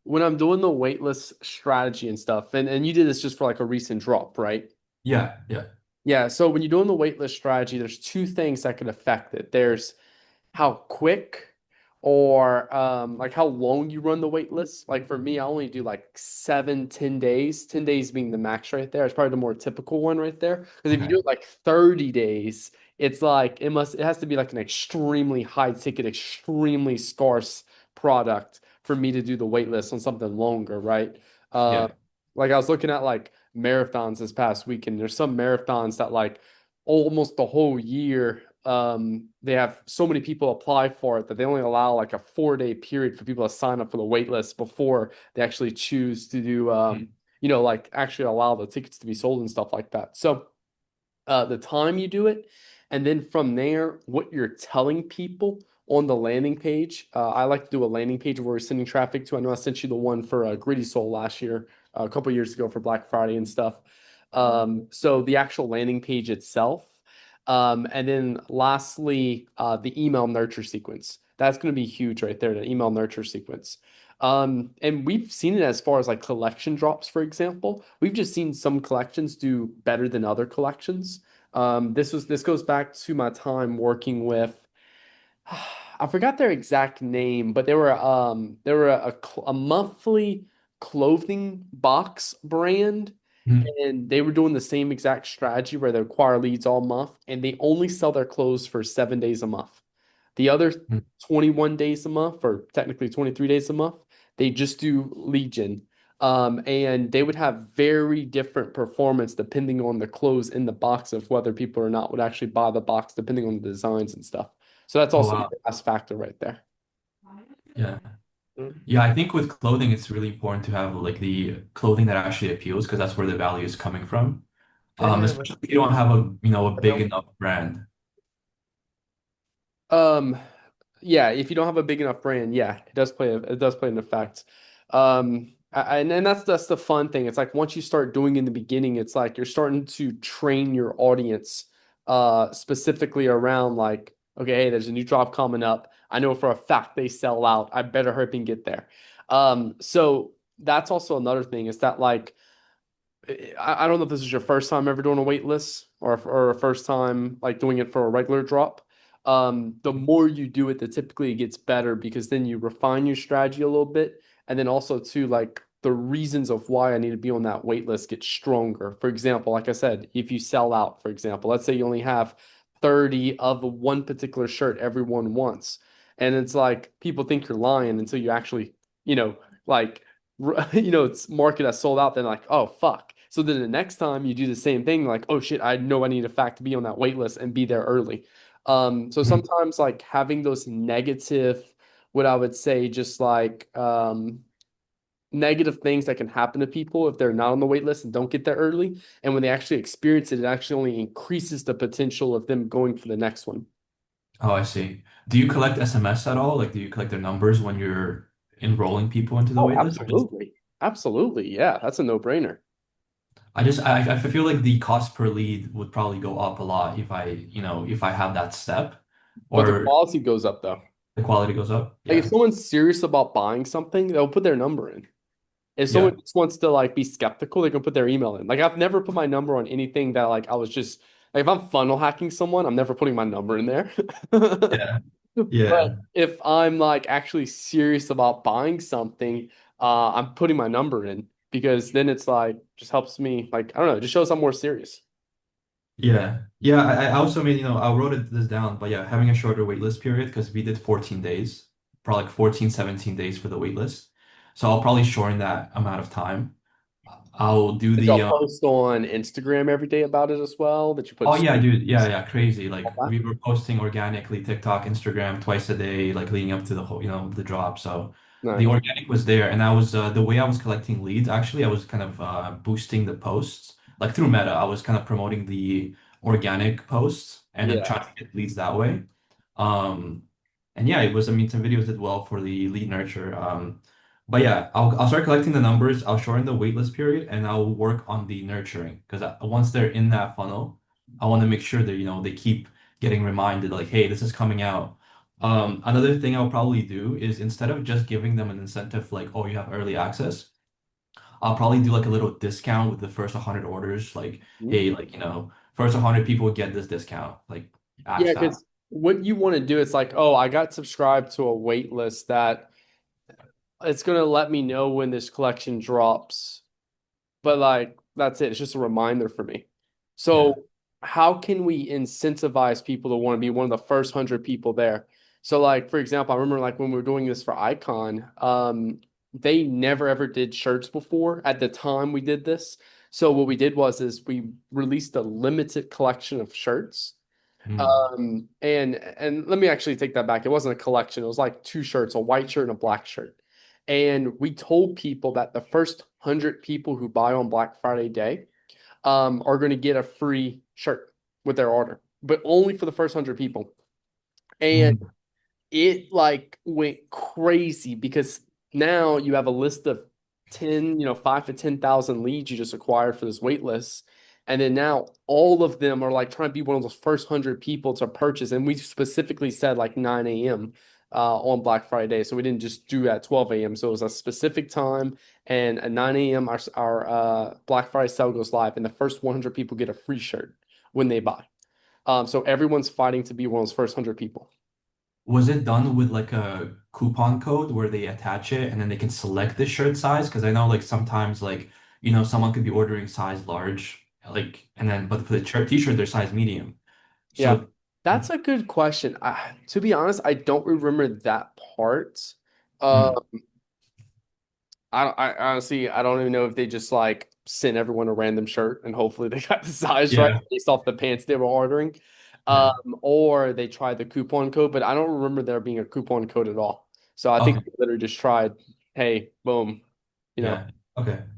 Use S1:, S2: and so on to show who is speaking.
S1: when I'm doing the waitlist strategy and stuff, and you did this just for like a recent drop, right?
S2: Yeah, yeah.
S1: Yeah, so when you're doing the waitlist strategy, there's two things that could affect it. There's how quick or like how long you run the wait list. Like for me, I only do like 7, 10 days. 10 days being the max right there. It's probably the more typical one right there. Because if you do
S2: Okay.
S1: it like 30 days, it's like it has to be like an extremely high ticket, extremely scarce product for me to do the wait list on something longer, right? Uh
S2: Yeah.
S1: like I was looking at like marathons this past weekend. There's some marathons that like almost the whole year they have so many people apply for it that they only allow like a 4 day period for people to sign up for the wait list before they actually choose to do
S2: Mm.
S1: like actually allow the tickets to be sold and stuff like that. So the time you do it, and then from there, what you're telling people on the landing page. I like to do a landing page where we're sending traffic to. I know I sent you the one for Gritty Soul last year, a couple years ago for Black Friday and stuff. So the actual landing page itself. And then lastly, the email nurture sequence. That's going to be huge right there, the email nurture sequence. And we've seen it as far as like collection drops, for example. We've just seen some collections do better than other collections. This goes back to my time working with I forgot their exact name, but they were a monthly clothing box brand,
S2: Mm.
S1: and they were doing the same exact strategy where they acquire leads all month, and they only sell their clothes for 7 days a month. The other
S2: Mm.
S1: 21 days a month, or technically 23 days a month, they just do lead gen. And they would have very different performance depending on the clothes in the box of whether people or not would actually buy the box, depending on the designs and stuff. So that's
S2: Oh
S1: also
S2: wow.
S1: the last factor right there.
S2: Yeah.
S1: Mm.
S2: Yeah, I think with clothing it's really important to have like the clothing that actually appeals because that's where the value is coming from.
S1: Damn.
S2: Especially if you don't have a big enough brand.
S1: Um, yeah, if you don't have a big enough brand, yeah, it does play an effect. And that's the fun thing. It's like once you start doing in the beginning, it's like you're starting to train your audience specifically around like, okay, hey, there's a new drop coming up. I know for a fact they sell out. I better hurry up and get there. So that's also another thing is that like I don't know if this is your first time ever doing a wait list or a first time like doing it for a regular drop. The more you do it, the typically it gets better because then you refine your strategy a little bit. And then also too, like the reasons of why I need to be on that wait list get stronger. For example, like I said, if you sell out, for example, let's say you only have 30 of one particular shirt everyone wants. And it's like people think you're lying until you actually, you know, like it's market as sold out, then like, oh fuck. So then the next time you do the same thing, like, oh shit, I know I need a fact to be on that wait list and be there early. So
S2: Mhm.
S1: sometimes like having those negative, what I would say, just like negative things that can happen to people if they're not on the wait list and don't get there early. And when they actually experience it, it actually only increases the potential of them going for the next one.
S2: Oh, I see. Do you collect SMS at all? Like, do you collect their numbers when you're enrolling people into the
S1: Oh,
S2: wait list?
S1: absolutely. Absolutely. Yeah, that's a no-brainer.
S2: I feel like the cost per lead would probably go up a lot if I have that step
S1: But the
S2: or
S1: quality goes up though.
S2: the quality goes up.
S1: Like if
S2: Yeah.
S1: someone's serious about buying something, they'll put their number in. If someone
S2: Yeah.
S1: just wants to like be skeptical, they can put their email in. Like I've never put my number on anything that like I was just like if I'm funnel hacking someone, I'm never putting my number in there.
S2: Yeah.
S1: But
S2: Yeah.
S1: if I'm like actually serious about buying something, I'm putting my number in because then it's like just helps me like I don't know, it just shows I'm more serious.
S2: Yeah. Yeah. I also made, I wrote this down, but yeah, having a shorter waitlist period because we did 14 days, probably like 14, 17 days for the waitlist. So I'll probably shorten that amount of time. I'll do
S1: Did
S2: the
S1: y'all post on Instagram every day about it as well? That you put
S2: Oh yeah, dude. Yeah,
S1: stories,
S2: yeah, crazy. Like
S1: all that?
S2: we were posting organically TikTok, Instagram twice a day, like leading up to the whole, the drop. So the
S1: Nice.
S2: organic was there, and I was the way I was collecting leads. Actually, I was kind of boosting the posts, like through Meta. I was kind of promoting the organic posts and then
S1: Yeah.
S2: trying to get leads that way. Um, and yeah, it was. I mean, some videos did well for the lead nurture. But yeah, I'll start collecting the numbers. I'll shorten the waitlist period, and I'll work on the nurturing because once they're in that funnel. I want to make sure that, they keep getting reminded like, hey, this is coming out. Another thing I'll probably do is instead of just giving them an incentive like, oh, you have early access, I'll probably do like a little discount with the first 100 orders. Like, hey, like, first 100 people get this discount. Like,
S1: Yeah,
S2: ask that.
S1: because what you want to do, it's like, oh, I got subscribed to a wait list that it's going to let me know when this collection drops. But like that's it. It's just a reminder for me.
S2: Yeah.
S1: So how can we incentivize people to want to be one of the first 100 people there? So like for example, I remember like when we were doing this for Icon, they never ever did shirts before at the time we did this. So what we did was is we released a limited collection of shirts.
S2: Mm.
S1: And let me actually take that back. It wasn't a collection. It was like two shirts, a white shirt and a black shirt. And we told people that the first 100 people who buy on Black Friday day are going to get a free shirt with their order, but only for the first 100 people. And
S2: Mm.
S1: it like went crazy because now you have a list of 10, 5 to 10,000 leads you just acquired for this wait list. And then now all of them are like trying to be one of those first 100 people to purchase. And we specifically said like 9 a.m. On Black Friday. So we didn't just do at 12 a.m. So it was a specific time. And at 9 a.m., our Black Friday sale goes live. And the first 100 people get a free shirt when they buy. So everyone's fighting to be one of those first 100 people.
S2: Was it done with like a coupon code where they attach it and then they can select the shirt size? Because I know like sometimes like, someone could be ordering size large, like, and then, but for the shirt, t-shirt, they're size medium.
S1: Yeah,
S2: So,
S1: that's a good question. To be honest, I don't remember that part. Uh,
S2: mm,
S1: I honestly, I don't even know if they just like sent everyone a random shirt and hopefully they got the size right
S2: yeah,
S1: based off the pants they were ordering,
S2: yeah.
S1: or they tried the coupon code, but I don't remember there being a coupon code at all. So I think
S2: Okay.
S1: they literally just tried, hey, boom, you know.
S2: Yeah. Okay.